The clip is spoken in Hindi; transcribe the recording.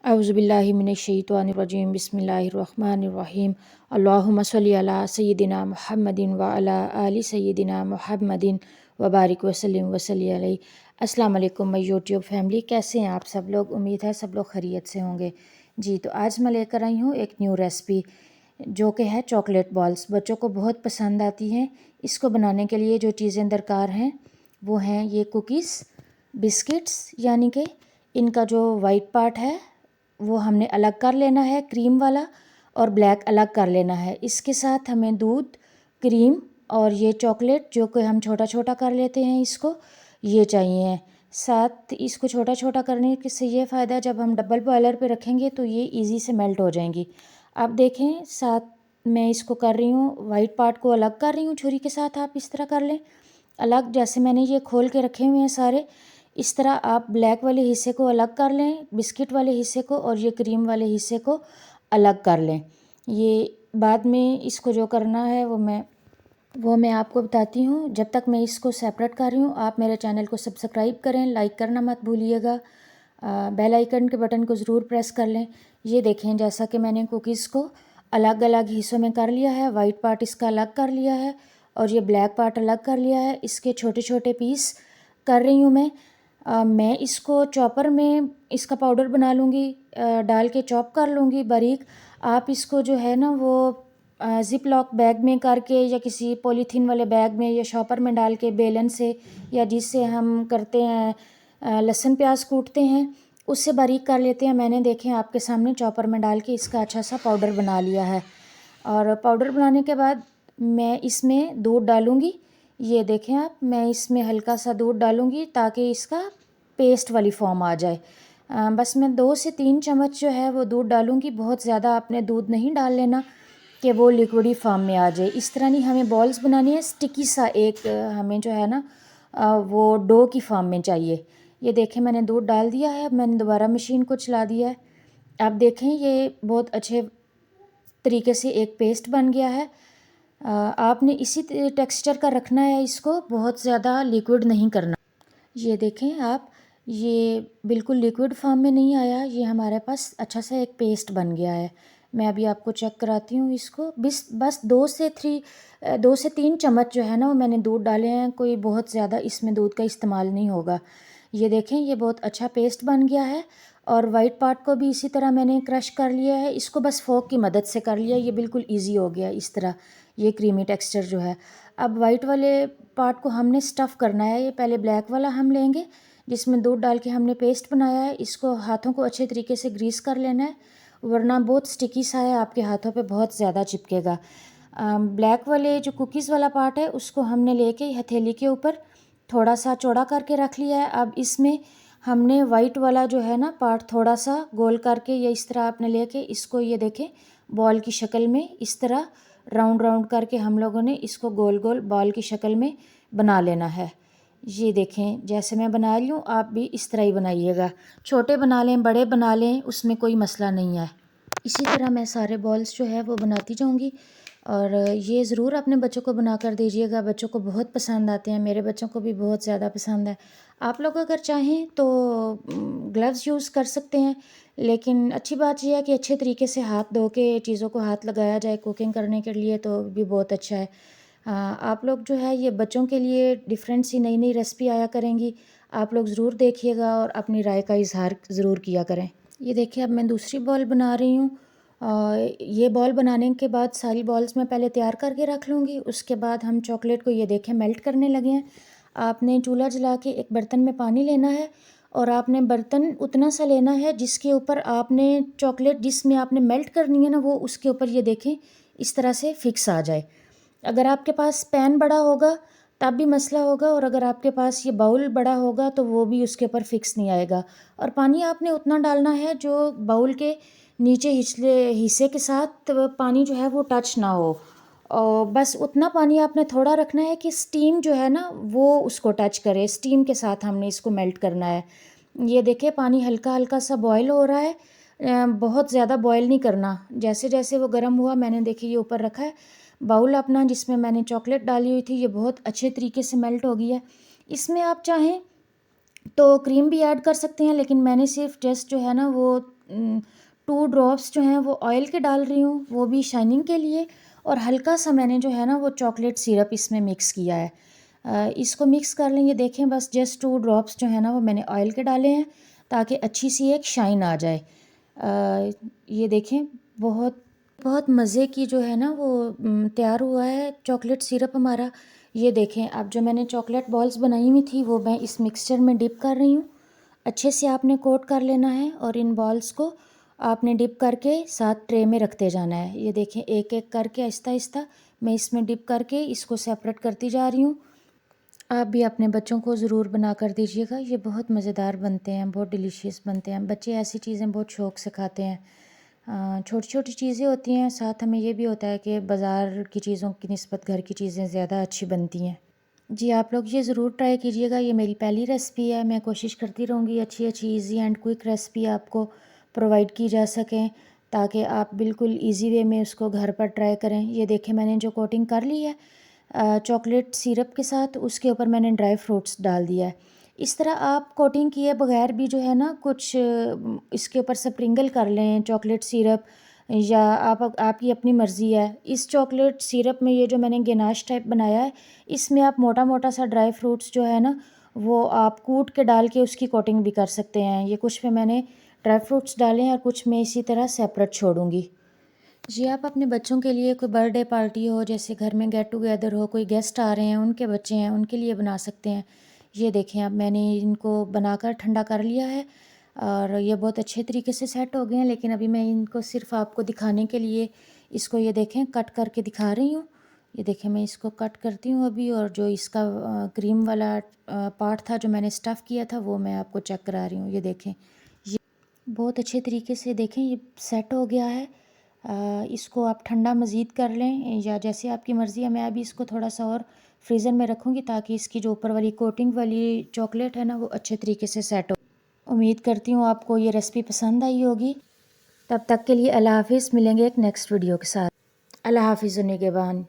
औज़ुबिल्लाहिमिनश्शैतानिर्रजीम बिस्मिल्लाहिर्रहमानिर्रहीम अल्लाहुम्मा सल्लि अला सय्यिदिना मुहम्मदिन व अला आलि सय्यिदिना मुहम्मदिन व बारिक वसल्लिम वसल्लि अलैहि। अस्सलाम वालेकुम माय यूट्यूब फैमिली, कैसे हैं आप सब लोग? उम्मीद है सब लोग खैरियत से होंगे। जी, तो आज मैं लेकर आई हूँ एक न्यू रेसिपी जो कि है चॉकलेट बॉल्स। बच्चों को बहुत पसंद आती हैं। इसको बनाने के लिए जो चीज़ें दरकार हैं वो हैं ये कुकीज़, बिस्किट्स, यानी कि इनका जो वाइट पार्ट है वो हमने अलग कर लेना है, क्रीम वाला, और ब्लैक अलग कर लेना है। इसके साथ हमें दूध, क्रीम और ये चॉकलेट जो कि हम छोटा छोटा कर लेते हैं इसको, ये चाहिए। साथ इसको छोटा छोटा करने से ये फ़ायदा, जब हम डबल बॉयलर पे रखेंगे तो ये इजी से मेल्ट हो जाएंगी। अब देखें, साथ मैं इसको कर रही हूँ, वाइट पार्ट को अलग कर रही हूँ छुरी के साथ। आप इस तरह कर लें अलग, जैसे मैंने ये खोल के रखे हुए हैं सारे। इस तरह आप ब्लैक वाले हिस्से को अलग कर लें, बिस्किट वाले हिस्से को, और ये क्रीम वाले हिस्से को अलग कर लें। ये बाद में इसको जो करना है वो मैं आपको बताती हूँ। जब तक मैं इसको सेपरेट कर रही हूँ, आप मेरे चैनल को सब्सक्राइब करें, लाइक करना मत भूलिएगा, बेल आइकन के बटन को ज़रूर प्रेस कर लें। ये देखें, जैसा कि मैंने कुकीज़ को अलग अलग हिस्सों में कर लिया है, वाइट पार्ट इसका अलग कर लिया है और ये ब्लैक पार्ट अलग कर लिया है। इसके छोटे छोटे पीस कर रही हूँ मैं इसको चॉपर में इसका पाउडर बना लूँगी, डाल के चॉप कर लूँगी बारीक। आप इसको जो है ना वो ज़िप लॉक बैग में करके या किसी पॉलीथीन वाले बैग में या शॉपर में डाल के बेलन से, या जिससे हम करते हैं लहसुन प्याज कूटते हैं, उससे बारीक कर लेते हैं। मैंने देखें आपके सामने चॉपर में डाल के इसका अच्छा सा पाउडर बना लिया है। और पाउडर बनाने के बाद मैं इसमें दूध डालूँगी। ये देखें आप, मैं इसमें हल्का सा दूध डालूँगी ताकि इसका पेस्ट वाली फॉर्म आ जाए। बस मैं 2 से 3 चम्मच जो है वो दूध डालूँगी। बहुत ज़्यादा आपने दूध नहीं डाल लेना कि वो लिक्विडी फॉर्म में आ जाए। इस तरह नहीं, हमें बॉल्स बनानी है स्टिकी सा, एक हमें जो है ना वो डो की फॉर्म में चाहिए। ये देखें, मैंने दूध डाल दिया है। मैंने दोबारा मशीन को चला दिया है। आप देखें, ये बहुत अच्छे तरीके से एक पेस्ट बन गया है। आपने इसी टेक्सचर का रखना है इसको, बहुत ज़्यादा लिक्विड नहीं करना। ये देखें आप, ये बिल्कुल लिक्विड फॉर्म में नहीं आया, ये हमारे पास अच्छा सा एक पेस्ट बन गया है। मैं अभी आपको चेक कराती हूँ इसको। बस 2 से 3 चम्मच जो है ना वो मैंने दूध डाले हैं, कोई बहुत ज़्यादा इसमें दूध का इस्तेमाल नहीं होगा। ये देखें, ये बहुत अच्छा पेस्ट बन गया है। और वाइट पार्ट को भी इसी तरह मैंने क्रश कर लिया है। इसको बस फोक की मदद से कर लिया, ये बिल्कुल ईजी हो गया इस तरह, ये क्रीमी टेक्सचर जो है। अब वाइट वाले पार्ट को हमने स्टफ़ करना है। ये पहले ब्लैक वाला हम लेंगे जिसमें दूध डाल के हमने पेस्ट बनाया है। इसको हाथों को अच्छे तरीके से ग्रीस कर लेना है, वरना बहुत स्टिकी सा है, आपके हाथों पे बहुत ज़्यादा चिपकेगा। ब्लैक वाले जो कुकीज़ वाला पार्ट है उसको हमने लेके हथेली के ऊपर थोड़ा सा चौड़ा करके रख लिया है। अब इसमें हमने वाइट वाला जो है ना पार्ट थोड़ा सा गोल करके, या इस तरह आपने लेके इसको, ये देखें, बॉल की शक्ल में इस तरह राउंड राउंड करके हम लोगों ने इसको गोल गोल बॉल की शक्ल में बना लेना है। ये देखें, जैसे मैं बना रही हूँ आप भी इस तरह ही बनाइएगा। छोटे बना लें, बड़े बना लें, उसमें कोई मसला नहीं है। इसी तरह मैं सारे बॉल्स जो है वो बनाती जाऊँगी। और ये ज़रूर अपने बच्चों को बना कर दीजिएगा, बच्चों को बहुत पसंद आते हैं। मेरे बच्चों को भी बहुत ज़्यादा पसंद है। आप लोग अगर चाहें तो ग्लव्स यूज़ कर सकते हैं, लेकिन अच्छी बात यह है कि अच्छे तरीके से हाथ धो के चीज़ों को हाथ लगाया जाए कुकिंग करने के लिए, तो भी बहुत अच्छा है। आप लोग जो है ये बच्चों के लिए डिफरेंट सी नई नई रेसिपी आया करेंगी, आप लोग ज़रूर देखिएगा और अपनी राय का इजहार ज़रूर किया करें। ये देखिए, अब मैं दूसरी बॉल बना रही हूँ। ये बॉल बनाने के बाद सारी बॉल्स मैं पहले तैयार करके रख लूँगी। उसके बाद हम चॉकलेट को, ये देखें, मेल्ट करने लगे हैं। आपने चूल्हा जला के एक बर्तन में पानी लेना है, और आपने बर्तन उतना सा लेना है जिसके ऊपर आपने चॉकलेट, जिसमें आपने मेल्ट करनी है ना, वो उसके ऊपर, ये देखें, इस तरह से फिक्स आ जाए। अगर आपके पास पैन बड़ा होगा तब भी मसला होगा, और अगर आपके पास ये बाउल बड़ा होगा तो वो भी उसके ऊपर फिक्स नहीं आएगा। और पानी आपने उतना डालना है जो बाउल के नीचे हिचले हिस्से के साथ पानी जो है वो टच ना हो। और बस उतना पानी आपने थोड़ा रखना है कि स्टीम जो है ना वो उसको टच करे। स्टीम के साथ हमने इसको मेल्ट करना है। ये देखिए, पानी हल्का हल्का सा बॉयल हो रहा है, बहुत ज़्यादा बॉयल नहीं करना। जैसे जैसे वो गर्म हुआ, मैंने देखिए ये ऊपर रखा है बाउल अपना जिसमें मैंने चॉकलेट डाली हुई थी, ये बहुत अच्छे तरीके से मेल्ट हो गई है। इसमें आप चाहें तो क्रीम भी ऐड कर सकते हैं, लेकिन मैंने सिर्फ जस्ट जो है ना वो 2 ड्रॉप्स जो हैं वो ऑयल के डाल रही हूँ, वो भी शाइनिंग के लिए। और हल्का सा मैंने जो है ना वो चॉकलेट सिरप इसमें मिक्स किया है। इसको मिक्स कर लें। ये देखें, बस जस्ट 2 ड्रॉप्स जो है ना वो मैंने ऑयल के डाले हैं, ताकि अच्छी सी एक शाइन आ जाए। ये देखें, बहुत बहुत मज़े की जो है ना वो तैयार हुआ है चॉकलेट सिरप हमारा। ये देखें, अब जो मैंने चॉकलेट बॉल्स बनाई हुई थी वो मैं इस मिक्सचर में डिप कर रही हूँ। अच्छे से आपने कोट कर लेना है और इन बॉल्स को आपने डिप करके साथ ट्रे में रखते जाना है। ये देखें, एक एक करके आहिस्ता आहिस्ता मैं इसमें डिप करके इसको सेपरेट करती जा रही हूँ। आप भी अपने बच्चों को ज़रूर बना कर दीजिएगा, ये बहुत मज़ेदार बनते हैं, बहुत डिलीशियस बनते हैं। बच्चे ऐसी चीज़ें बहुत शौक़ से खाते हैं। छोटी छोटी चीज़ें होती हैं, साथ हमें ये भी होता है कि बाज़ार की चीज़ों की निस्बत घर की चीज़ें ज़्यादा अच्छी बनती हैं। जी, आप लोग ये ज़रूर ट्राई कीजिएगा। ये मेरी पहली रेसिपी है। मैं कोशिश करती रहूँगी अच्छी अच्छी ईज़ी एंड क्विक रेसिपी आपको प्रोवाइड की जा सकें, ताकि आप बिल्कुल ईज़ी वे में उसको घर पर ट्राई करें। ये देखें, मैंने जो कोटिंग कर ली है चॉकलेट सिरप के साथ, उसके ऊपर मैंने ड्राई फ्रूट्स डाल दिया है। इस तरह आप कोटिंग किए बगैर भी जो है ना कुछ इसके ऊपर स्प्रिंगल कर लें चॉकलेट सिरप, या आप आपकी अपनी मर्ज़ी है। इस चॉकलेट सिरप में ये जो मैंने गेनाश टाइप बनाया है, इसमें आप मोटा मोटा सा ड्राई फ्रूट्स जो है ना वो आप कूट के डाल के उसकी कोटिंग भी कर सकते हैं। ये कुछ में मैंने ड्राई फ्रूट्स डाले हैं और कुछ में इसी तरह सेपरेट छोड़ूंगी। जी, आप अपने बच्चों के लिए कोई बर्थडे पार्टी हो, जैसे घर में गेट टुगेदर हो, कोई गेस्ट आ रहे हैं, उनके बच्चे हैं, उनके लिए बना सकते हैं। ये देखें, अब मैंने इनको बनाकर ठंडा कर लिया है और ये बहुत अच्छे तरीके से सेट हो गए हैं। लेकिन अभी मैं इनको सिर्फ आपको दिखाने के लिए इसको ये देखें कट करके दिखा रही हूँ। ये देखें, मैं इसको कट करती हूँ अभी, और जो इसका क्रीम वाला पार्ट था जो मैंने स्टफ़ किया था वो मैं आपको चेक करा रही हूँ। ये देखें, ये बहुत अच्छे तरीके से देखें ये सेट हो गया है। इसको आप ठंडा मज़ीद कर लें या जैसे आपकी मर्ज़ी है। मैं अभी इसको थोड़ा सा और फ्रीज़र में रखूँगी, ताकि इसकी जो ऊपर वाली कोटिंग वाली चॉकलेट है ना वो अच्छे तरीके से सेट हो। उम्मीद करती हूँ आपको ये रेसिपी पसंद आई होगी। तब तक के लिए अल्लाह हाफ़िज़। मिलेंगे एक नेक्स्ट वीडियो के साथ। अल्लाह हाफ़िज़ निगहबान।